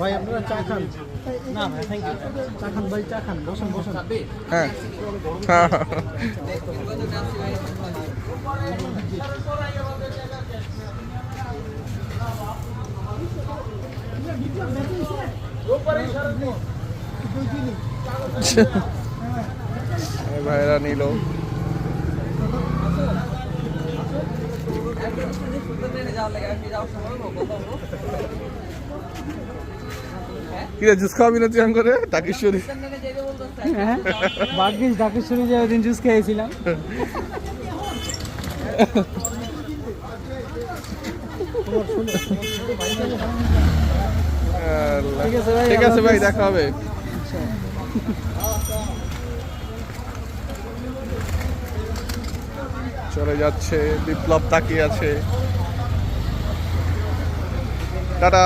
ভাই আপনারা চা খান? না ভাই থ্যাংক ইউ। চা খান ভাই, চা খান, বসুন বসুন। হ্যাঁ হ্যাঁ ভাইরা নিল। কিরে জুস খাওয়াবি না তুই আম করে টাকেশ্বরী? হ্যাঁ বাগিস ঢাকেশ্বরী যে ওদিন জুস খেয়েছিলাম। ঠিক আছে ভাই, দেখা হবে। চলে যাচ্ছে, বিপ্লব তাকিয়ে আছে। টাটা।